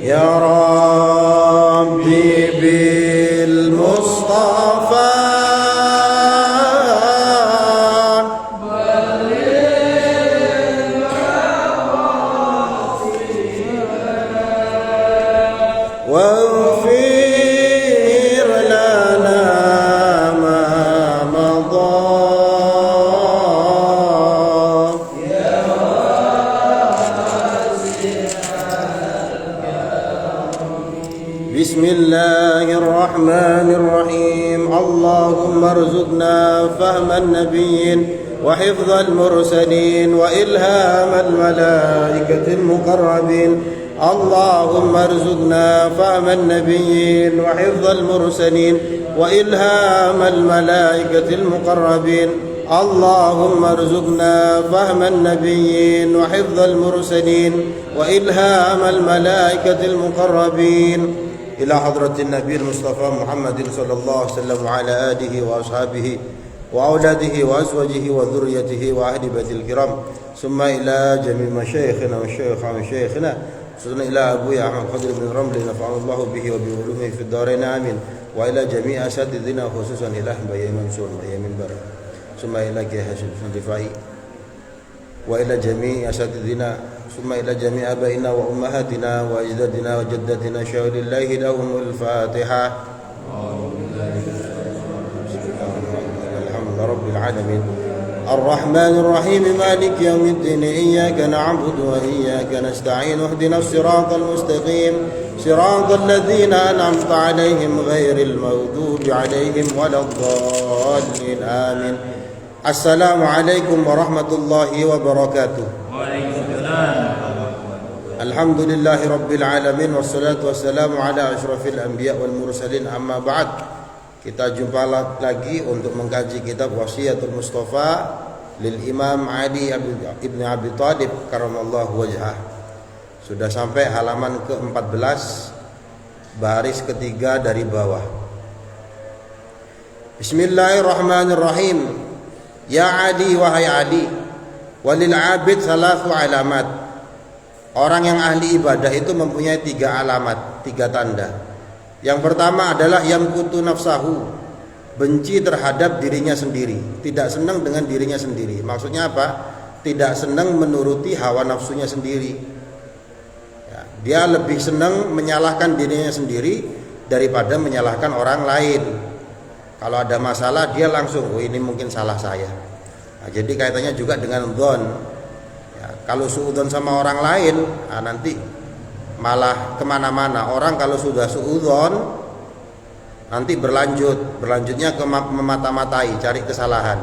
يا ربي بالمصطفى واغفر لنا ما مضى بسم الله الرحمن الرحيم اللهم ارزقنا فهم النبيين وحفظ المرسلين وإلهام الملائكة المقربين اللهم ارزقنا فهم النبيين وحفظ المرسلين وإلهام الملائكة المقربين اللهم ارزقنا فهم النبيين وحفظ المرسلين وإلهام الملائكة المقربين إلى حضرة النبي المصطفى محمد صلى الله عليه وسلم وعلى آله وأصحابه وأولاده وأزواجه وذريته وأهل بيت الكرام ثم إلى جميع مشايخنا ومشايخنا خصوصا إلى أبويا أحمد خضر بن رمل نفعنا الله به وبعلومه في الدارين آمين وإلى جميع أساتذتنا خصوصا إلى بيا منصور بيا منبر ثم إلى كي هاشم الرفاعي وإلى جميع أساتذتنا ثم إلى جميع آبائنا وأمهاتنا وأجدادنا وجداتنا شاور الله لهم الفاتحة الحمد رب العالمين الرحمن الرحيم مالك يوم الدين إياك نعبد وإياك نستعين اهدنا الصراط المستقيم صراط الذين أنعمت عليهم غير المغضوب عليهم ولا الضالين آمين السلام عليكم ورحمة الله وبركاته الحمد لله رب العالمين والصلاة والسلام على أشرف الأنبياء والمرسلين أما بعد. Kita jumpa lagi untuk mengkaji kitab Wasiyatul Mustafa lil Imam Ali ibn Abi Thalib karamallahu wajhah. Sudah sampai halaman ke-14 baris ketiga dari bawah. Bismillahirrahmanirrahim. Ya Ali wahai Ali, walil abid salasu alamat. Orang yang ahli ibadah itu mempunyai 3 alamat, 3 tanda. Yang pertama adalah yamkutu nafsahu, benci terhadap dirinya sendiri, tidak senang dengan dirinya sendiri. Maksudnya apa? Tidak senang menuruti hawa nafsunya sendiri ya, dia lebih senang menyalahkan dirinya sendiri daripada menyalahkan orang lain. Kalau ada masalah dia langsung, oh ini mungkin salah saya. Nah, jadi kaitannya juga dengan dzon ya, kalau suudzon sama orang lain nanti malah kemana-mana. Orang kalau sudah suudzon nanti berlanjutnya ke memata-matai, cari kesalahan.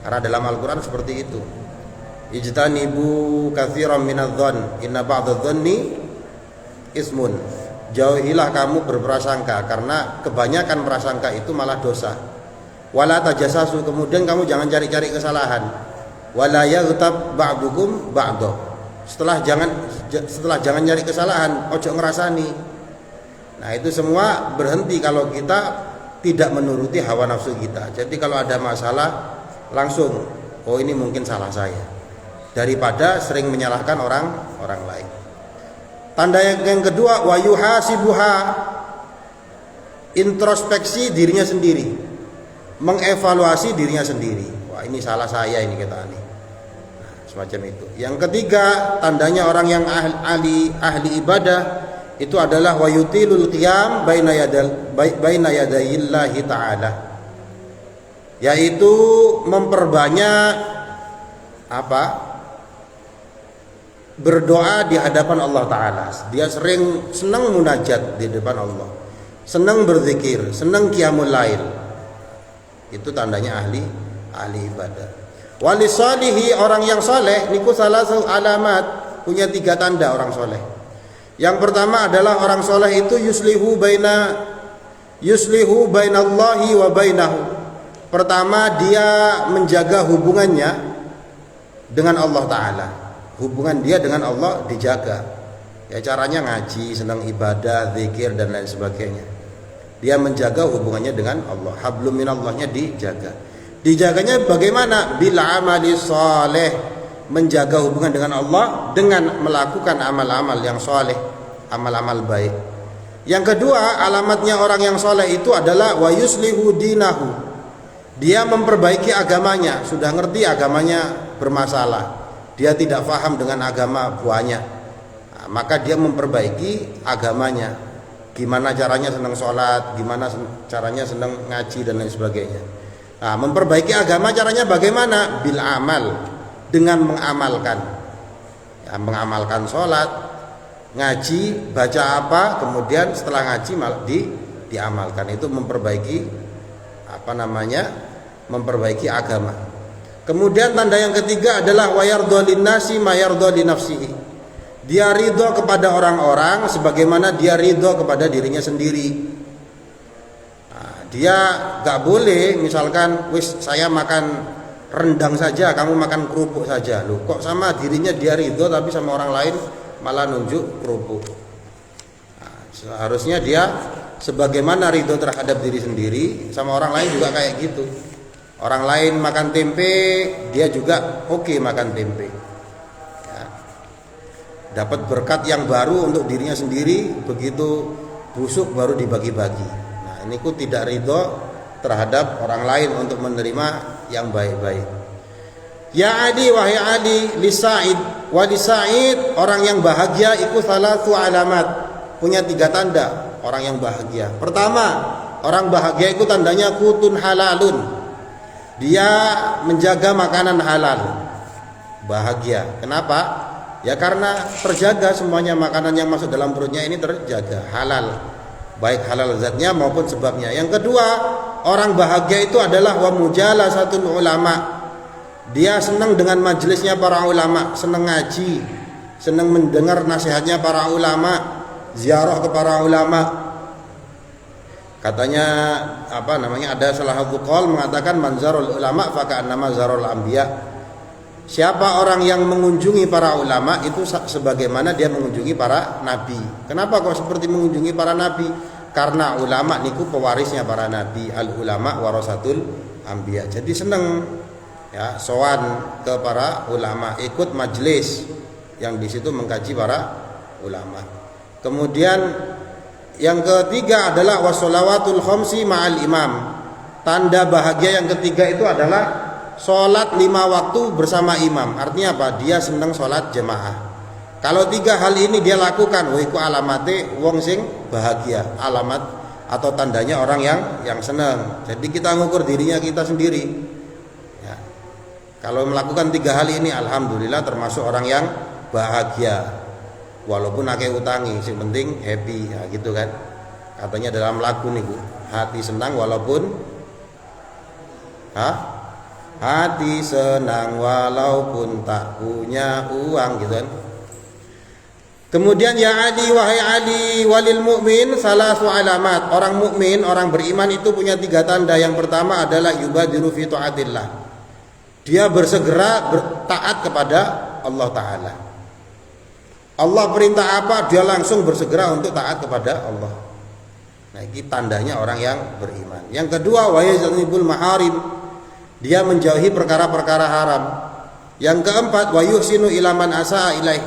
Karena dalam Al-Quran seperti itu. Ijtanibu katsiran minadh-dhon inna ba'dadh-dhonni ismun. Jauhilah kamu berprasangka, karena kebanyakan prasangka itu malah dosa. Wala tajassasu, kemudian kamu jangan cari-cari kesalahan. Wala yaghtab ba'dukum ba'dha. Setelah jangan nyari kesalahan, ojo ngerasani. Nah itu semua berhenti kalau kita tidak menuruti hawa nafsu kita. Jadi kalau ada masalah langsung, oh ini mungkin salah saya, daripada sering menyalahkan orang lain. Tanda yang kedua, wa yuhasibuha, introspeksi dirinya sendiri, mengevaluasi dirinya sendiri. Wah ini salah saya ini kata ini. Semacam itu. Yang ketiga, tandanya orang yang ahli ibadah itu adalah wayutilul qiyam baina yadayillahi ta'ala, yaitu memperbanyak berdoa di hadapan Allah Ta'ala. Dia senang munajat di depan Allah, senang berzikir, senang qiyamul lail. Itu tandanya ahli ibadah. Walisalihi, orang yang soleh niku salasu alamat, punya 3 tanda orang soleh. Yang pertama adalah orang soleh itu yuslihu bainallahi wa bainahu. Pertama dia menjaga hubungannya dengan Allah Ta'ala, hubungan dia dengan Allah dijaga. Ya caranya ngaji, senang ibadah, zikir dan lain sebagainya. Dia menjaga hubungannya dengan Allah, hablum minallahnya dijaga. Dijaganya bagaimana? Bil amali saleh, menjaga hubungan dengan Allah dengan melakukan amal-amal yang saleh. amal-amal baik. Yang kedua, alamatnya orang yang soleh itu adalah wa yuslihu dinahu. Dia memperbaiki agamanya, sudah ngerti agamanya bermasalah, dia tidak paham dengan agama buahnya, nah, maka dia memperbaiki agamanya. Gimana caranya senang sholat, gimana caranya senang ngaji dan lain sebagainya. Nah, memperbaiki agama caranya bagaimana? Bil amal, dengan mengamalkan, ya, mengamalkan sholat, ngaji, baca apa, kemudian setelah ngaji malah diamalkan. Itu memperbaiki memperbaiki agama. Kemudian tanda yang ketiga adalah wayardha linnasi mayardha li nafsihi. Dia ridho kepada orang-orang sebagaimana dia ridho kepada dirinya sendiri. Nah, dia gak boleh misalkan saya makan rendang saja, kamu makan kerupuk saja. Loh, kok sama dirinya dia ridho tapi sama orang lain malah nunjuk kerupuk. Nah, seharusnya dia sebagaimana ridho terhadap diri sendiri, sama orang lain juga kayak gitu. Orang lain makan tempe, dia juga oke makan tempe, ya. Dapat berkat yang baru untuk dirinya sendiri, begitu busuk baru dibagi-bagi. Nah, ini tidak ridho terhadap orang lain untuk menerima yang baik-baik. Ya Adi, wahai Adi, li Sa'id wa li Sa'id, orang yang bahagia itu salatu alamat, punya 3 tanda orang yang bahagia. Pertama, orang bahagia itu tandanya kutun halalun, dia menjaga makanan halal, bahagia. Kenapa? Ya karena terjaga semuanya, makanan yang masuk dalam perutnya ini terjaga, halal, baik halal zatnya maupun sebabnya. Yang kedua, orang bahagia itu adalah wa mujalasatul ulama. Dia senang dengan majelisnya para ulama, senang ngaji, senang mendengar nasihatnya para ulama, ziarah ke para ulama. Katanya ada salah satu qaul mengatakan manzarul ulama faka'annama zarul anbiya. Siapa orang yang mengunjungi para ulama itu sebagaimana dia mengunjungi para nabi. Kenapa kok seperti mengunjungi para nabi? Karena ulama niku pewarisnya para nabi, al ulama warasatul anbiya. Jadi senang ya sowan ke para ulama, ikut majelis yang di situ mengkaji para ulama. Kemudian yang ketiga adalah wassalawatul khamsi ma'al imam. Tanda bahagia yang ketiga itu adalah sholat 5 waktu bersama imam. Artinya apa? Dia senang sholat jemaah. Kalau 3 hal ini dia lakukan, iku alamate wong sing bahagia. Alamat atau tandanya orang yang senang. Jadi kita ngukur dirinya kita sendiri ya. Kalau melakukan 3 hal ini, alhamdulillah termasuk orang yang bahagia. Walaupun akeh utangi, yang penting happy ya, gitu kan. Katanya dalam lagu nih Bu, hati senang walaupun hati senang walaupun tak punya uang, gitu kan. Kemudian ya Ali, wahai Ali, walil mu'min salasu alamat. Orang mukmin, orang beriman itu punya 3 tanda. Yang pertama adalah yubadiru fi taatillah. Dia bersegera bertaat kepada Allah Ta'ala. Allah perintah apa, dia langsung bersegera untuk taat kepada Allah. Nah, ini tandanya orang yang beriman. Yang kedua, wa yazanibul maharim. Dia menjauhi perkara-perkara haram. Yang keempat, wa yuhsinu ila man asaa ilaih.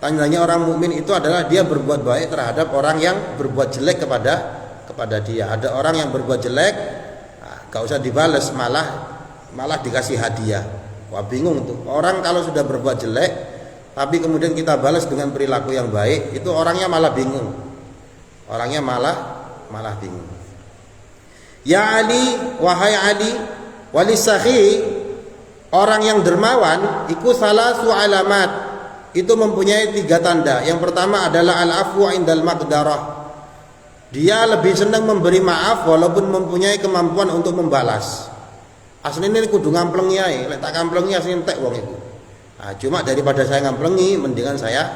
Tandanya orang mukmin itu adalah dia berbuat baik terhadap orang yang berbuat jelek kepada dia. Ada orang yang berbuat jelek, gak usah dibales, malah dikasih hadiah. Wah, bingung tuh. Orang kalau sudah berbuat jelek tapi kemudian kita balas dengan perilaku yang baik, itu orangnya malah bingung. Orangnya malah bingung. Ya Ali, wahai Ali, walisakhi, orang yang dermawan iku salasu alamat. Itu mempunyai 3 tanda. Yang pertama adalah al-afwu indal maqdarah. Dia lebih senang memberi maaf walaupun mempunyai kemampuan untuk membalas. Aslinya ini kudu ngamplengi ae, lek tak ngamplengi asline entek wong iku. Nah, cuma daripada saya ngamplengi, mendingan saya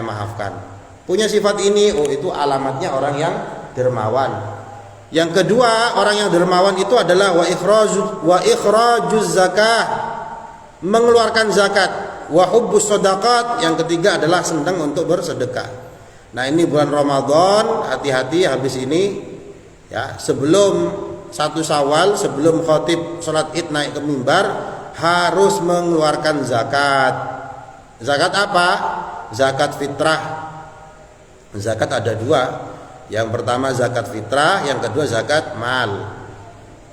maafkan. Punya sifat ini, itu alamatnya orang yang dermawan. Yang kedua, orang yang dermawan itu adalah wa ikhrajuz zakah, mengeluarkan zakat. Wa hubbus shadaqat, yang ketiga adalah senang untuk bersedekah. Nah, ini bulan Ramadan, hati-hati habis ini ya, sebelum 1 Syawal, sebelum khatib salat Id naik ke mimbar, harus mengeluarkan zakat. Zakat apa? Zakat fitrah. Zakat ada dua. Yang pertama zakat fitrah, yang kedua zakat mal.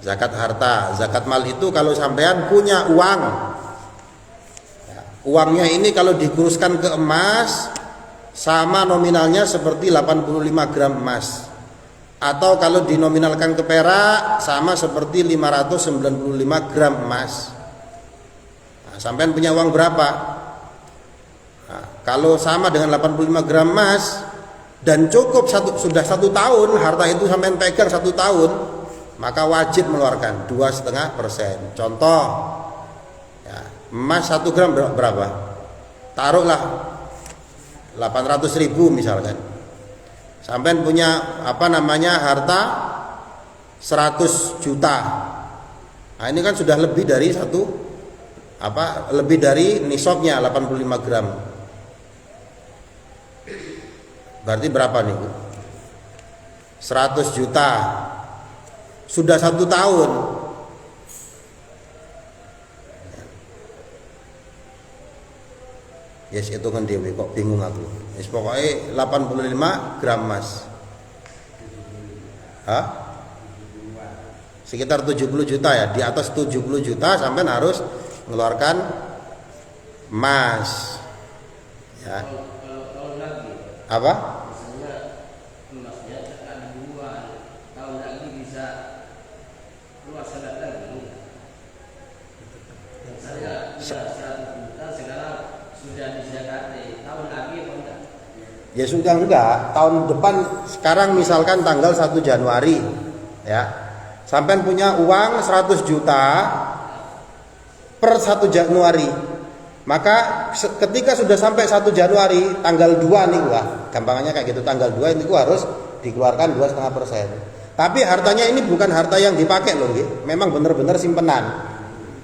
Zakat harta. Zakat mal itu kalau sampean punya uang, uangnya ini kalau dikuruskan ke emas sama nominalnya seperti 85 gram emas, atau kalau dinominalkan ke perak sama seperti 595 gram emas. Nah, sampean punya uang berapa? Nah, kalau sama dengan 85 gram emas dan cukup sudah 1 tahun, harta itu sampean pegang 1 tahun, maka wajib mengeluarkan 2,5%. Contoh, ya, emas 1 gram berapa? Taruhlah 800.000 misalkan. Sampean punya harta 100 juta. Nah, ini kan sudah lebih dari lebih dari nisabnya 85 gram. Berarti berapa nih, Bu? 100 juta. Sudah 1 tahun. Yes, itu kan dewe kok bingung aku. Yes, pokoknya 85 gram emas. Hah? Sekitar 70 juta ya. Di atas 70 juta sampai harus mengeluarkan emas. Ya. Apa? Ya sudah enggak, tahun depan sekarang misalkan tanggal 1 Januari ya. Sampai punya uang 100 juta per 1 Januari. Maka ketika sudah sampai 1 Januari tanggal 2 nih, wah, gampangannya kayak gitu, tanggal 2 itu harus dikeluarkan 2,5%. Tapi hartanya ini bukan harta yang dipakai loh, gitu. Memang benar-benar simpenan.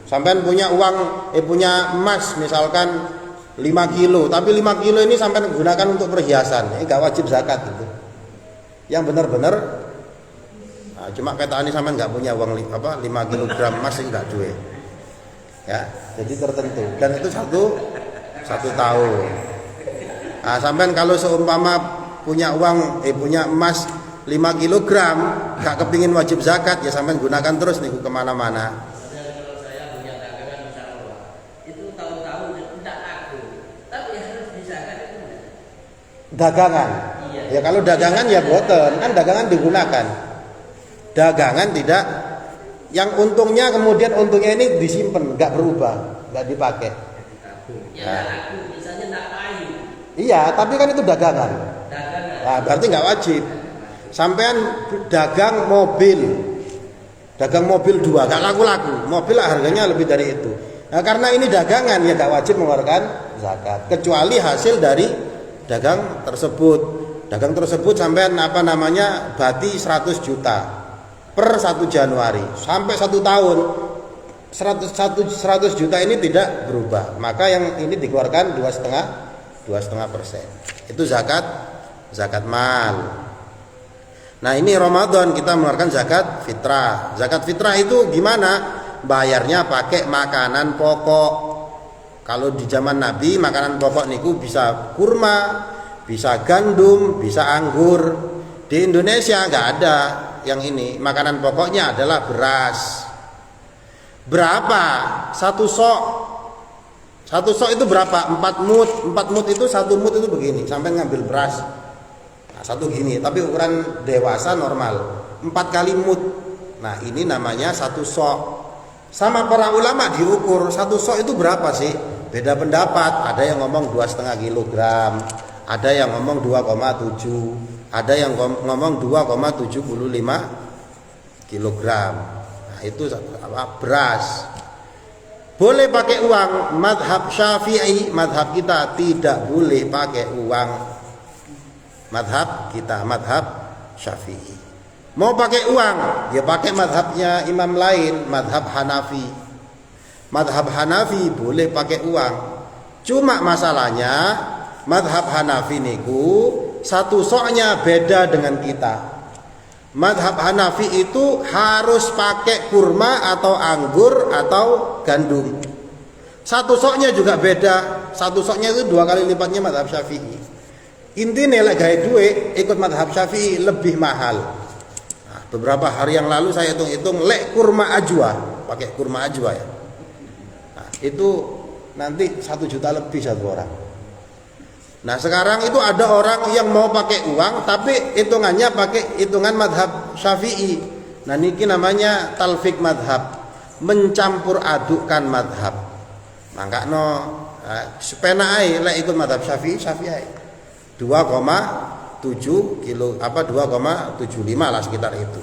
Sampai punya uang punya emas misalkan 5 kilo, tapi 5 kilo ini sampai gunakan untuk perhiasan, ini gak wajib zakat gitu. Yang benar-benar cuma kata ini sampai nggak punya uang 5 kilogram emas ini nggak duit. Ya, jadi tertentu dan itu satu tahun. Nah, sampai kalau seumpama punya uang punya emas 5 kilogram gak kepingin wajib zakat, ya sampai gunakan terus nih kemana-mana. Dagangan, ya kalau dagangan ya boten, kan dagangan digunakan. Dagangan tidak, yang untungnya kemudian untungnya ini disimpan, nggak berubah, nggak dipakai. Nah. Iya, tapi kan itu dagangan. Nah, berarti nggak wajib. Sampean dagang mobil 2, nggak laku-laku. Mobil harganya lebih dari itu. Nah, karena ini dagangan ya nggak wajib mengeluarkan zakat, kecuali hasil dari dagang tersebut sampai bati 100 juta per 1 Januari sampai 1 tahun 100 juta ini tidak berubah, maka yang ini dikeluarkan 2,5%. Itu zakat mal. Nah, ini Ramadan kita mengeluarkan zakat fitrah. Zakat fitrah itu gimana? Bayarnya pakai makanan pokok. Kalau di zaman Nabi makanan pokok niku bisa kurma, bisa gandum, bisa anggur. Di Indonesia nggak ada yang ini. Makanan pokoknya adalah beras. Berapa? 1 sok. 1 sok itu berapa? 4 mut. 4 mut itu 1 mut itu begini. Sampai ngambil beras. Nah, 1 gini. Tapi ukuran dewasa normal. 4 kali mut. Nah, ini namanya 1 sok. Sama para ulama diukur 1 sok itu berapa sih? Beda pendapat, ada yang ngomong 2,5 kilogram, ada yang ngomong 2,7, ada yang ngomong 2,75 kilogram. Nah, itu beras. Boleh pakai uang. Madhab Syafi'i, madhab kita tidak boleh pakai uang. Madhab kita, madhab Syafi'i. Mau pakai uang, ya pakai madhabnya imam lain, madhab Hanafi. Madhab Hanafi boleh pakai uang. Cuma masalahnya madhab Hanafi niku 1 soknya beda dengan kita. Madhab Hanafi itu harus pakai kurma atau anggur atau gandum. 1 soknya juga beda. 1 soknya itu 2 kali lipatnya madhab Syafi'i. Intinya lek gawe duit ikut madhab Syafi'i lebih mahal. Nah, beberapa hari yang lalu saya hitung-hitung lek kurma ajwa, pakai kurma ajwa ya. Nah, itu nanti 1 juta lebih satu orang. Nah sekarang itu ada orang yang mau pakai uang tapi hitungannya pakai hitungan madhab Syafi'i. Nah niki namanya talfik madhab, mencampur adukkan madhab. Maka sepena ae lek ikut madhab Syafi'i 2,7 kilo 2,75 lah sekitar itu,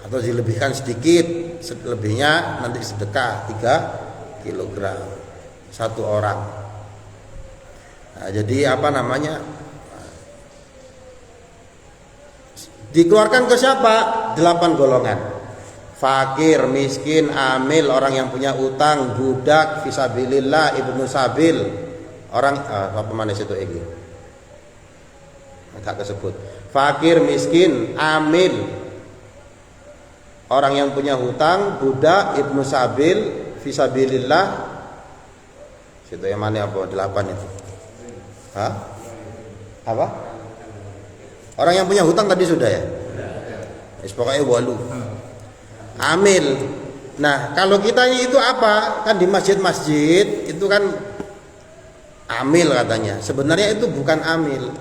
atau dilebihkan sedikit, selebihnya nanti sedekah 3 kilogram satu orang. Nah, jadi dikeluarkan ke siapa? 8 golongan: fakir, miskin, amil, orang yang punya utang, budak, fisabilillah, ibnu sabil, orang apa mana situ iki agak kesebut. Fakir, miskin, amil, orang yang punya hutang, budak, ibnu sabil, fisabilillah. Situ yang mana apa? 8 itu. Hah? Apa? Orang yang punya hutang tadi sudah ya? Pokoknya 8. Amil. Nah, kalau kita itu apa? Kan di masjid-masjid itu kan amil katanya. Sebenarnya itu bukan amil.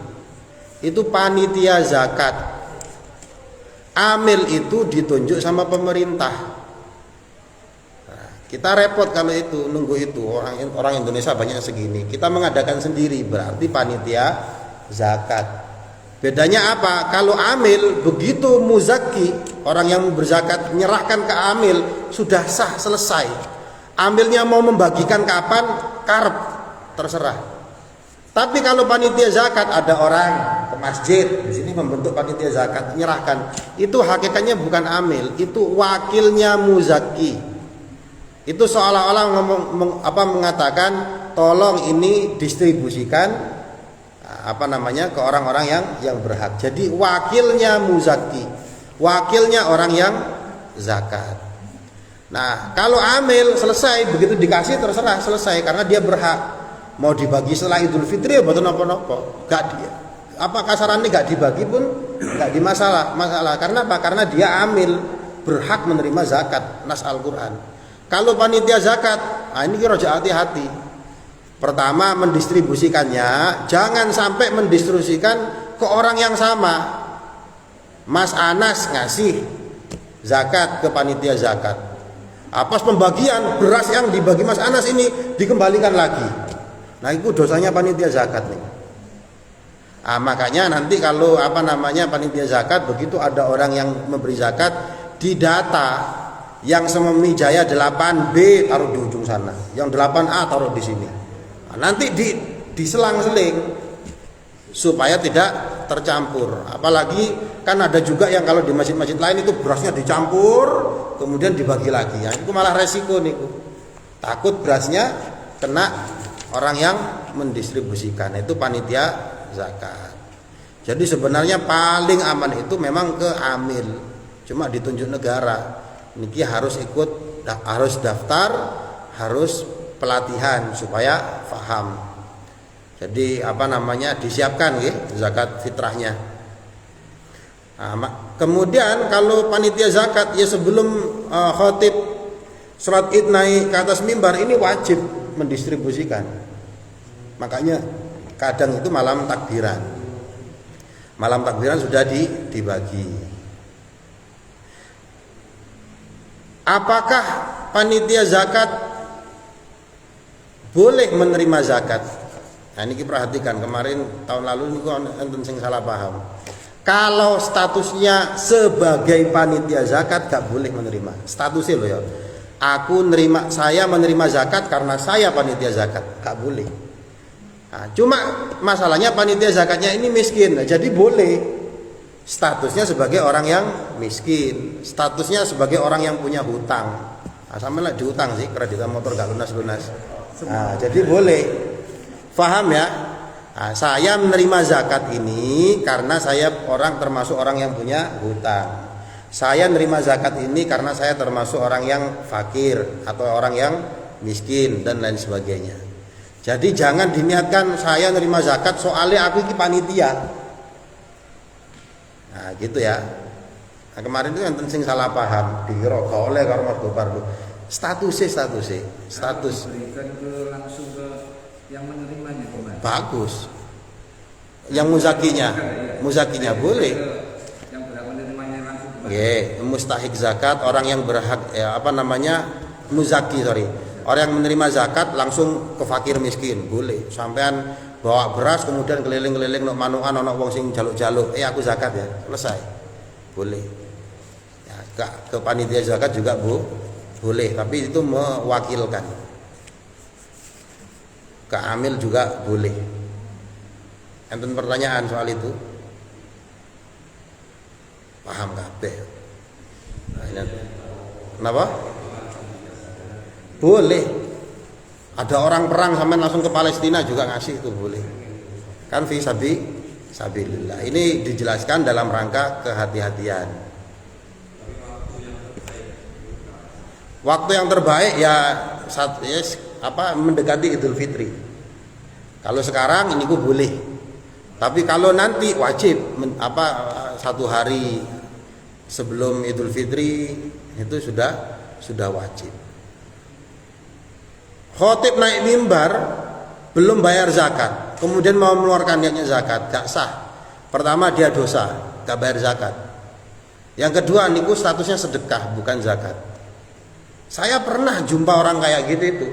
Itu panitia zakat. Amil itu ditunjuk sama pemerintah. Nah, kita repot kalau itu nunggu itu, orang Indonesia banyak segini. Kita mengadakan sendiri, berarti panitia zakat. Bedanya apa? Kalau amil begitu muzaki, orang yang berzakat menyerahkan ke amil, sudah sah, selesai. Amilnya mau membagikan kapan, karep, terserah. Tapi kalau panitia zakat, ada orang ke masjid di sini membentuk panitia zakat, menyerahkan, itu hakikatnya bukan amil, itu wakilnya muzaki. Itu seolah-olah mengatakan tolong ini distribusikan ke orang-orang yang berhak. Jadi wakilnya muzaki, wakilnya orang yang zakat. Nah, kalau amil selesai, begitu dikasih terserah, selesai, karena dia berhak. Mau dibagi setelah Idul Fitri ya betul napa-napa. Kasarannya gak dibagi pun gak dimasalah. Karena apa? Karena dia amil, berhak menerima zakat nas Al-Qur'an. Kalau panitia zakat, ini kira hati-hati. Pertama, mendistribusikannya jangan sampai mendistribusikan ke orang yang sama. Mas Anas ngasih zakat ke panitia zakat. Pas pembagian beras yang dibagi Mas Anas ini dikembalikan lagi. Nah itu dosanya panitia zakat nih. Makanya nanti kalau panitia zakat, begitu ada orang yang memberi zakat, didata yang sememi jaya 8B taruh di ujung sana, yang 8A taruh di sini. Nanti diselang-seling supaya tidak tercampur. Apalagi kan ada juga yang kalau di masjid-masjid lain itu berasnya dicampur kemudian dibagi lagi. Ya, itu malah resiko nih. Takut berasnya kena orang yang mendistribusikan, itu panitia zakat. Jadi sebenarnya paling aman itu memang ke amil, cuma ditunjuk negara. Niki harus ikut, harus daftar, harus pelatihan supaya paham. Jadi disiapkan zakat fitrahnya. Kemudian kalau panitia zakat ya sebelum khotib surat Id naik ke atas mimbar, ini wajib mendistribusikan. Makanya kadang itu malam takbiran sudah dibagi. Apakah panitia zakat boleh menerima zakat? Nah ini perhatikan, kemarin tahun lalu ini enten sing salah paham. Kalau statusnya sebagai panitia zakat gak boleh menerima. Statusnya loh ya. Saya menerima zakat karena saya panitia zakat, gak boleh. Nah, cuma masalahnya panitia zakatnya ini miskin, jadi boleh. Statusnya sebagai orang yang miskin, statusnya sebagai orang yang punya hutang. Sama lah dihutang sih, kreditan motor gak lunas-lunas. Nah, jadi boleh. Paham ya? Nah, saya menerima zakat ini karena saya termasuk orang yang punya hutang. Saya menerima zakat ini karena saya termasuk orang yang fakir atau orang yang miskin dan lain sebagainya. Jadi jangan diniatkan saya nerima zakat soalnya aku ini panitia. Nah gitu ya. Nah, kemarin itu yang sing salah paham dikira gak oleh karo mergo pardu. Status. Berikan ke langsung ke yang menerimanya kemarin. Bagus. Yang muzakinya boleh. Yang berhak menerimanya langsung. Mustahik zakat orang yang berhak muzaki. Orang yang menerima zakat langsung ke fakir miskin boleh. Sampean bawa beras kemudian keliling-keliling nok manukan ono wong sing jaluk-jaluk, aku zakat ya, selesai. Boleh. Ya, ke panitia zakat juga boleh, tapi itu mewakilkan. Ke amil juga boleh. Enten pertanyaan soal itu? Paham kabeh. Nah, ini. Kenapa? Boleh. Ada orang perang sampean langsung ke Palestina juga ngasih itu boleh. Kan fi sabilillah. Ini dijelaskan dalam rangka kehati-hatian. Waktu yang terbaik ya mendekati Idul Fitri. Kalau sekarang ini boleh. Tapi kalau nanti wajib satu hari sebelum Idul Fitri itu sudah wajib. Khotib naik mimbar belum bayar zakat, kemudian mau mengeluarkan niatnya zakat, gak sah. Pertama dia dosa, gak bayar zakat. Yang kedua niku statusnya sedekah bukan zakat. Saya pernah jumpa orang kayak gitu itu.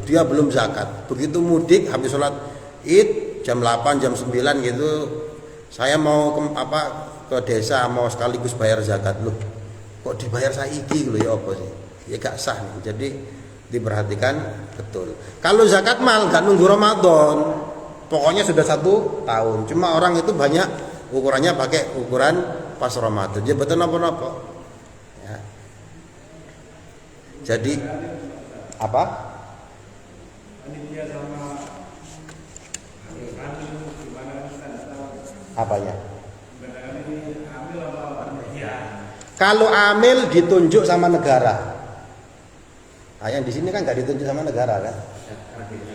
Dia belum zakat. Begitu mudik habis sholat Id jam 8 jam 9 gitu, saya mau ke desa mau sekaligus bayar zakat. Loh, kok dibayar saiki lho ya apa sih? Ya gak sah nih. Jadi diperhatikan betul. Kalau zakat mal gak nunggu Ramadan, pokoknya sudah 1 tahun. Cuma orang itu banyak ukurannya pakai ukuran pas Ramadan. Jadi betul apa-apa. Ya. Jadi apa? Apanya? Kalau amil ditunjuk sama negara. Nah, yang di sini kan nggak ditunjuk sama negara kan?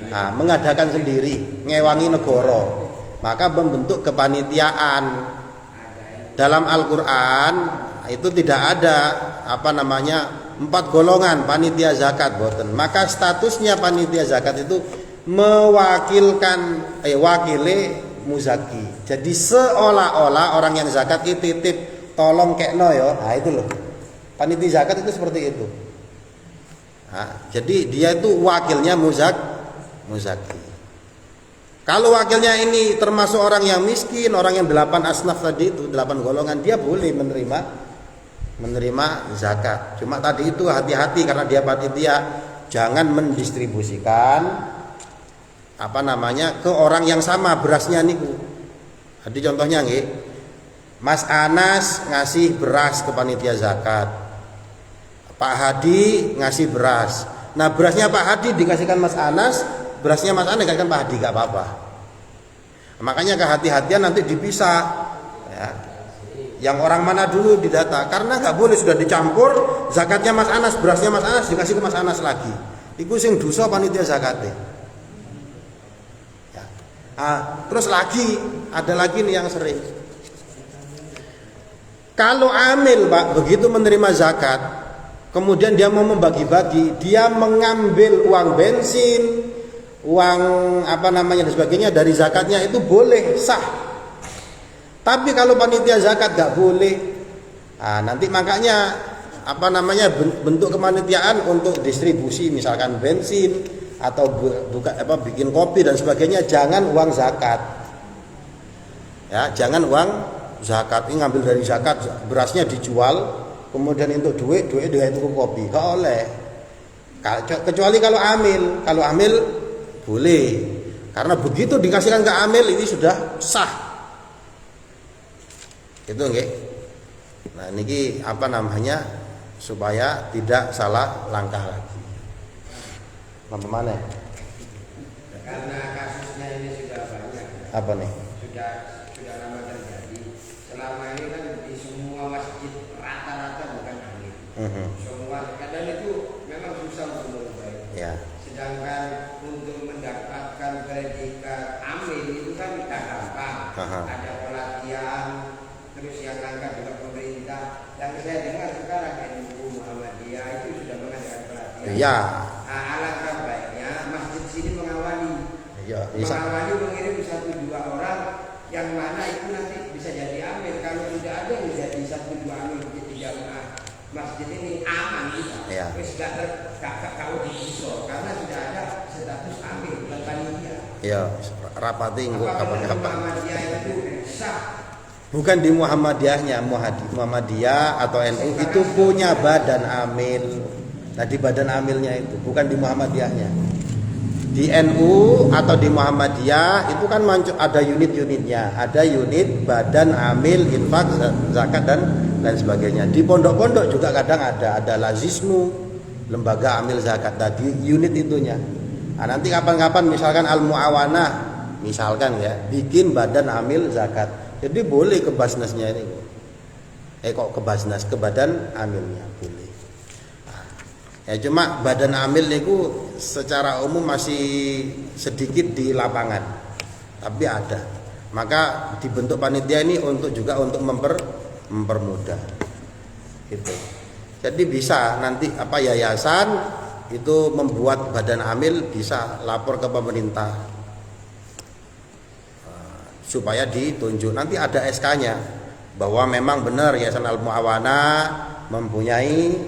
Nah, mengadakan sendiri, ngewangi negara, maka membentuk kepanitiaan. Dalam Al-Quran itu tidak ada 4 golongan panitia zakat, boten. Maka statusnya panitia zakat itu mewakilkan wakile muzaki. Jadi seolah-olah orang yang zakat itu titip tolong kekno ya. Nah itu loh. Panitia zakat itu seperti itu. Nah, jadi dia itu wakilnya muzaki. Kalau wakilnya ini termasuk orang yang miskin, orang yang 8 asnaf tadi itu, 8 golongan, dia boleh menerima zakat. Cuma tadi itu hati-hati karena dia panitia, jangan mendistribusikan ke orang yang sama berasnya niku. Jadi contohnya nggih, Mas Anas ngasih beras ke panitia zakat. Pak Hadi ngasih beras. Nah berasnya Pak Hadi dikasihkan Mas Anas, berasnya Mas Anas dikasihkan Pak Hadi, gak apa-apa. Makanya kehati-hatian nanti dipisah. Ya. Yang orang mana dulu didata, karena nggak boleh sudah dicampur zakatnya Mas Anas, berasnya Mas Anas dikasih ke Mas Anas lagi. Iku sing dosa panitia zakatnya. Ya. Terus ada lagi nih yang sering. Kalau amil Pak begitu menerima zakat, kemudian dia mau membagi-bagi, dia mengambil uang bensin, uang dan sebagainya dari zakatnya itu boleh, sah. Tapi kalau panitia zakat gak boleh. Nanti makanya bentuk kepanitiaan untuk distribusi misalkan bensin atau bikin kopi dan sebagainya, jangan uang zakat. Ya, jangan uang zakat. Ini ngambil dari zakat, berasnya dijual. Kemudian untuk duit dengan itu kopi, gak oleh. Kecuali kalau amil boleh. Karena begitu dikasihkan ke amil ini sudah sah. Itu nggih. Nah niki supaya tidak salah langkah lagi. Mana? Karena kasusnya ini sudah banyak. Apa nih? Sudah lama terjadi. Selama ini kan di semua masjid rata-rata bukan amil. Semua kadang itu memang susah untuk memperbaiki. Ya. Sedangkan untuk mendapatkan predikat amil itu kan tidak gampang. Ada pelatihan, terus yang angkat juga pemerintah. Yang saya dengar sekarang NU Muhammadiyah itu sudah mengadakan pelatihan. Iya. Nah, alangkah baiknya masjid sini mengawali. Iya. Mengawali mengirim 1-2 orang yang mana itu nanti bisa jadi amil. Kalau sudah ada yang jadi 1-2 amil di jamaah masjid ini aman kita. Iya. Terus gak kau divisor karena sudah ada status amil bukan panitia. Iya, rapati engko kapan-kapan. Muhammadiyah itu sah. Bukan di Muhammadiyahnya, Muhammadiyah atau NU itu punya badan amil. Nah di badan amilnya itu, bukan di Muhammadiyahnya. Di NU atau di Muhammadiyah itu kan ada unit-unitnya, ada unit badan amil, infak, zakat dan lain sebagainya. Di pondok-pondok juga kadang ada lazismu, lembaga amil zakat tadi, unit itunya. Nah, nanti kapan-kapan misalkan Al-Muawanah, misalkan ya, bikin badan amil zakat. Jadi boleh ke Basnasnya ini. Kok ke Basnas, ke badan amilnya boleh. Nah, ya cuma badan amil itu secara umum masih sedikit di lapangan. Tapi ada. Maka dibentuk panitia ini untuk mempermudah. Gitu. Jadi bisa nanti yayasan itu membuat badan amil bisa lapor ke pemerintah supaya ditunjuk. Nanti ada SK-nya bahwa memang benar Yayasan Al-Muawanah mempunyai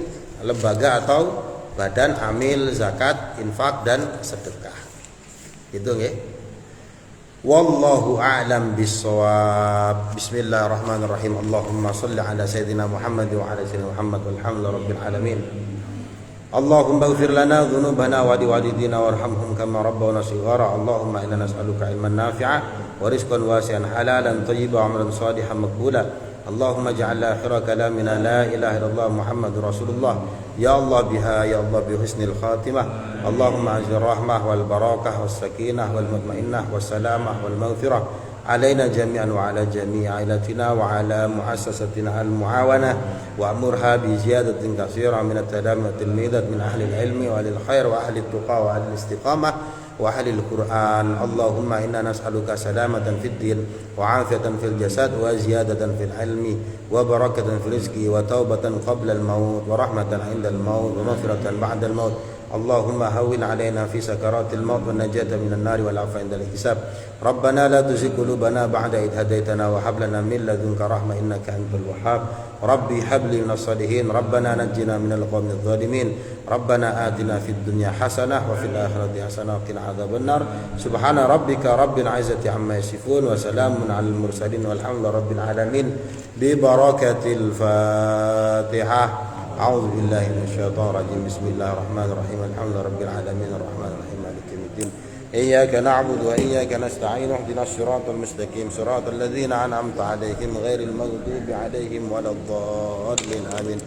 lembaga atau badan amil zakat, infak dan sedekah. Gitu nggih. Wallahu a'lam bissawab. Bismillahirrahmanirrahim. Allahumma shalli ala sayyidina Muhammad wa ala sayyidina Muhammad walhamdulillahirabbil alamin. Allahumma ighfir lana dhunubana wa liwalidina warhamhum kama rabbawna shighara. Allahumma inna nas'aluka ilman nafi'a wa rizqan wasi'an halalan thayyiban wa amalan salihan maqbula. Allahumma ij'al akhira kalamina la ilaha illallah Muhammadur Rasulullah. Ya Allah biha ya Allah bi husnil khatimah. Allahumma ajil rahmah wal barakah was sakinah wal mutmainnah was salamah wal maghfirah علينا جميعا وعلى جميع عائلتنا وعلى مؤسستنا المعاونة وأمرها بزيادة كثيرة من التلاميذ والتلميذات من أهل العلم وأهل الخير وأهل التقى وأهل الاستقامة وأهل القرآن. اللهم إنا نسألك سلامة في الدين وعافية في الجسد وزيادة في العلم وبركة في الرزق وتوبة قبل الموت ورحمة عند الموت ومغفرة بعد الموت. اللهم هون علينا في سكرات الموت والنجاة من النار والعفو عند الحساب. ربنا لا تزغ قلوبنا بعد إذ هديتنا وهب لنا من لدنك رحمة إنك أنت الوهاب. ربي هب لي من الصالحين. ربنا نجنا من القوم الظالمين. ربنا آتنا في الدنيا حسنة وفي الآخرة حسنة وقنا عذاب النار. سبحان ربك رب العزة عما يصفون وسلام على المرسلين والحمد لله رب العالمين ببركة الفاتحة. أعوذ بالله من الشيطان الرجيم. بسم الله الرحمن الرحيم. الحمد لله رب العالمين الرحمن الرحيم مالك يوم الدين. إياك نعبد وإياك نستعين. اهدنا الصراط المستقيم صراط الذين أنعمت عليهم غير المغضوب عليهم ولا الضالين آمين.